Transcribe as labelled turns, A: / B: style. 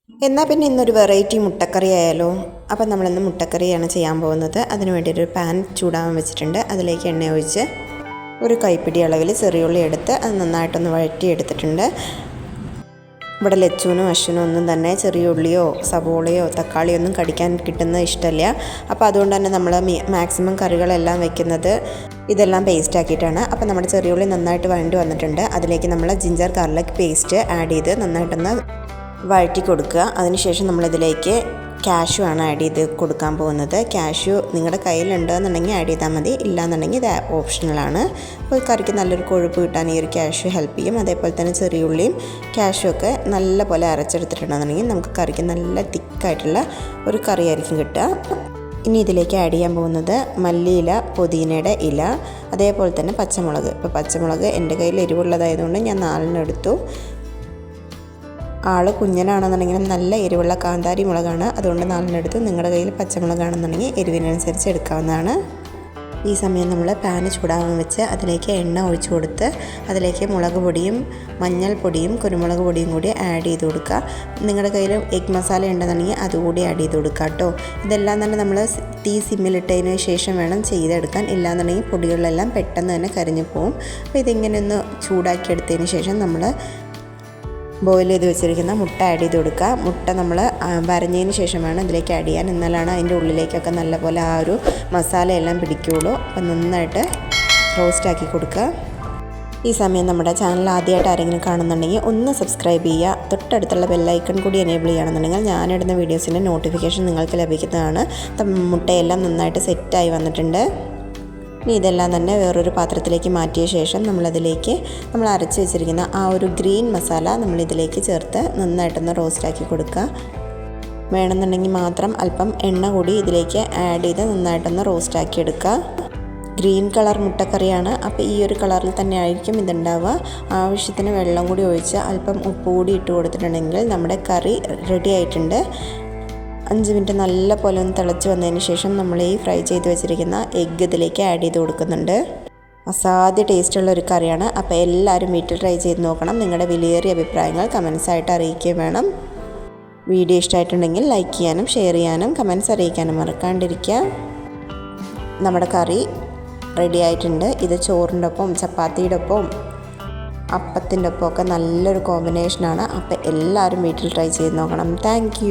A: എന്നാൽ പിന്നെ ഇന്നൊരു വെറൈറ്റി മുട്ടക്കറി ആയാലോ. അപ്പം നമ്മളിന്ന് മുട്ടക്കറിയാണ് ചെയ്യാൻ പോകുന്നത്. അതിന് വേണ്ടി ഒരു പാൻ ചൂടാവാൻ വെച്ചിട്ടുണ്ട്. അതിലേക്ക് എണ്ണ ഒഴിച്ച് ഒരു കൈപ്പിടി അളവിൽ ചെറിയുള്ളി എടുത്ത് അത് നന്നായിട്ടൊന്ന് വഴറ്റിയെടുത്തിട്ടുണ്ട്. ഇവിടെ ലച്ചുവിനും അശ്വിനും ഒന്നും തന്നെ ചെറിയ ഉള്ളിയോ സവോളയോ തക്കാളിയോ ഒന്നും കടിക്കാൻ കിട്ടുന്നത് ഇഷ്ടമല്ല. അപ്പോൾ അതുകൊണ്ട് തന്നെ നമ്മൾ മാക്സിമം കറികളെല്ലാം വെക്കുന്നത് ഇതെല്ലാം പേസ്റ്റ് ആക്കിയിട്ടാണ്. അപ്പോൾ നമ്മുടെ ചെറിയ ഉള്ളി നന്നായിട്ട് വഴണ്ടി വന്നിട്ടുണ്ട്. അതിലേക്ക് നമ്മൾ ജിഞ്ചർ ഗാർലിക് പേസ്റ്റ് ആഡ് ചെയ്ത് നന്നായിട്ടൊന്ന് വഴറ്റി കൊടുക്കുക. അതിനുശേഷം നമ്മളിതിലേക്ക് കാഷ്യൂ ആണ് ആഡ് ചെയ്ത് കൊടുക്കാൻ പോകുന്നത്. കാഷ്യൂ നിങ്ങളുടെ കയ്യിലുണ്ടെന്നുണ്ടെങ്കിൽ ആഡ് ചെയ്താൽ മതി, ഇല്ലയെന്നുണ്ടെങ്കിൽ ഇത് ഓപ്ഷണലാണ്. അപ്പോൾ കറിക്ക് നല്ലൊരു കൊഴുപ്പ് കിട്ടാൻ ഈ ഒരു കാഷ്യൂ ഹെൽപ്പ് ചെയ്യും. അതേപോലെ തന്നെ ചെറിയുള്ളിയും കാഷ്യൂ ഒക്കെ നല്ല പോലെ അരച്ചെടുത്തിട്ടുണ്ടെന്നുണ്ടെങ്കിൽ നമുക്ക് കറിക്ക് നല്ല തിക്കായിട്ടുള്ള ഒരു കറി ആയിരിക്കും കിട്ടുക. ഇനി ഇതിലേക്ക് ആഡ് ചെയ്യാൻ പോകുന്നത് മല്ലിയില, പുതിനയുടെ ഇല, അതേപോലെ തന്നെ പച്ചമുളക്. ഇപ്പോൾ പച്ചമുളക് എൻ്റെ കയ്യിൽ എരിവുള്ളതായതുകൊണ്ട് ഞാൻ 4 എടുത്തു. ആൾ കുഞ്ഞനാണെന്നുണ്ടെങ്കിലും നല്ല എരിവുള്ള കാന്താരി മുളകാണ്, അതുകൊണ്ട് 4 എടുത്ത്. നിങ്ങളുടെ കയ്യിൽ പച്ചമുളകാണെന്നുണ്ടെങ്കിൽ എരിവിനനുസരിച്ച് എടുക്കാവുന്നതാണ്. ഈ സമയം നമ്മൾ പാന് ചൂടാവാൻ വെച്ച് അതിലേക്ക് എണ്ണ ഒഴിച്ചു കൊടുത്ത് അതിലേക്ക് മുളക് പൊടിയും മഞ്ഞൾപ്പൊടിയും കുരുമുളക് പൊടിയും കൂടി ആഡ് ചെയ്ത് കൊടുക്കുക. നിങ്ങളുടെ കയ്യിൽ എഗ് മസാല ഉണ്ടെന്നുണ്ടെങ്കിൽ അതുകൂടി ആഡ് ചെയ്ത് കൊടുക്കുക കേട്ടോ. ഇതെല്ലാം തന്നെ നമ്മൾ തീ സിമ്മിലിട്ടതിന് ശേഷം വേണം ചെയ്തെടുക്കാൻ, ഇല്ലാന്നുണ്ടെങ്കിൽ പൊടികളെല്ലാം പെട്ടെന്ന് തന്നെ കരിഞ്ഞു പോകും. അപ്പോൾ ഇതിങ്ങനെ ഒന്ന് ചൂടാക്കിയെടുത്തതിന് ശേഷം നമ്മൾ ബോയിൽ ചെയ്ത് വെച്ചിരിക്കുന്ന മുട്ട ആഡ് ചെയ്ത് കൊടുക്കുക. മുട്ട നമ്മൾ വരഞ്ഞതിന് ശേഷം വേണം ഇതിലേക്ക് ആഡ് ചെയ്യാൻ, എന്നാലാണ് അതിൻ്റെ ഉള്ളിലേക്കൊക്കെ നല്ലപോലെ ആ ഒരു മസാലയെല്ലാം പിടിക്കുകയുള്ളൂ. അപ്പം നന്നായിട്ട് റോസ്റ്റ് ആക്കി കൊടുക്കുക. ഈ സമയം നമ്മുടെ ചാനൽ ആദ്യമായിട്ട് ആരെങ്കിലും കാണുന്നുണ്ടെങ്കിൽ ഒന്ന് സബ്സ്ക്രൈബ് ചെയ്യുക. തൊട്ടടുത്തുള്ള ബെല്ലൈക്കൺ കൂടി എനേബിൾ ചെയ്യുകയാണെന്നുണ്ടെങ്കിൽ ഞാനിടുന്ന വീഡിയോസിൻ്റെ നോട്ടിഫിക്കേഷൻ നിങ്ങൾക്ക് ലഭിക്കുന്നതാണ്. മുട്ടയെല്ലാം നന്നായിട്ട് സെറ്റായി വന്നിട്ടുണ്ട്. ഇനി ഇതെല്ലാം തന്നെ വേറൊരു പാത്രത്തിലേക്ക് മാറ്റിയ ശേഷം നമ്മളതിലേക്ക് നമ്മൾ അരച്ച് വെച്ചിരിക്കുന്ന ആ ഒരു ഗ്രീൻ മസാല നമ്മളിതിലേക്ക് ചേർത്ത് നന്നായിട്ടൊന്ന് റോസ്റ്റാക്കി കൊടുക്കുക. വേണമെന്നുണ്ടെങ്കിൽ മാത്രം അല്പം എണ്ണ കൂടി ഇതിലേക്ക് ആഡ് ചെയ്ത് നന്നായിട്ടൊന്ന് റോസ്റ്റാക്കി എടുക്കുക. ഗ്രീൻ കളർ മുട്ടക്കറിയാണ്, അപ്പോൾ ഈ ഒരു കളറിൽ തന്നെ ആയിരിക്കും ഇതുണ്ടാവുക. ആവശ്യത്തിന് വെള്ളം കൂടി ഒഴിച്ച് അല്പം ഉപ്പ് കൂടി ഇട്ട് കൊടുത്തിട്ടുണ്ടെങ്കിൽ നമ്മുടെ കറി റെഡി ആയിട്ടുണ്ട്. 5 മിനിറ്റ് നല്ല പോലെ ഒന്ന് തിളച്ച് വന്നതിന് ശേഷം നമ്മൾ ഈ ഫ്രൈ ചെയ്ത് വെച്ചിരിക്കുന്ന എഗ്ഗ് ഇതിലേക്ക് ആഡ് ചെയ്ത് കൊടുക്കുന്നുണ്ട്. അസാധ്യ ടേസ്റ്റുള്ള ഒരു കറിയാണ്. അപ്പോൾ എല്ലാവരും വീട്ടിൽ ട്രൈ ചെയ്ത് നോക്കണം. നിങ്ങളുടെ വിലയേറിയ അഭിപ്രായങ്ങൾ കമൻസായിട്ട് അറിയിക്കുകയും വേണം. വീഡിയോ ഇഷ്ടമായിട്ടുണ്ടെങ്കിൽ ലൈക്ക് ചെയ്യാനും ഷെയർ ചെയ്യാനും കമൻസ് അറിയിക്കാനും മറക്കാണ്ടിരിക്കുക. നമ്മുടെ കറി റെഡി ആയിട്ടുണ്ട്. ഇത് ചോറിൻ്റെ ഒപ്പം ചപ്പാത്തിയുടെ ഒപ്പം അപ്പത്തിൻ്റെ ഒപ്പം ഒക്കെ നല്ലൊരു കോമ്പിനേഷനാണ്. അപ്പോൾ എല്ലാവരും വീട്ടിൽ ട്രൈ ചെയ്ത് നോക്കണം. താങ്ക്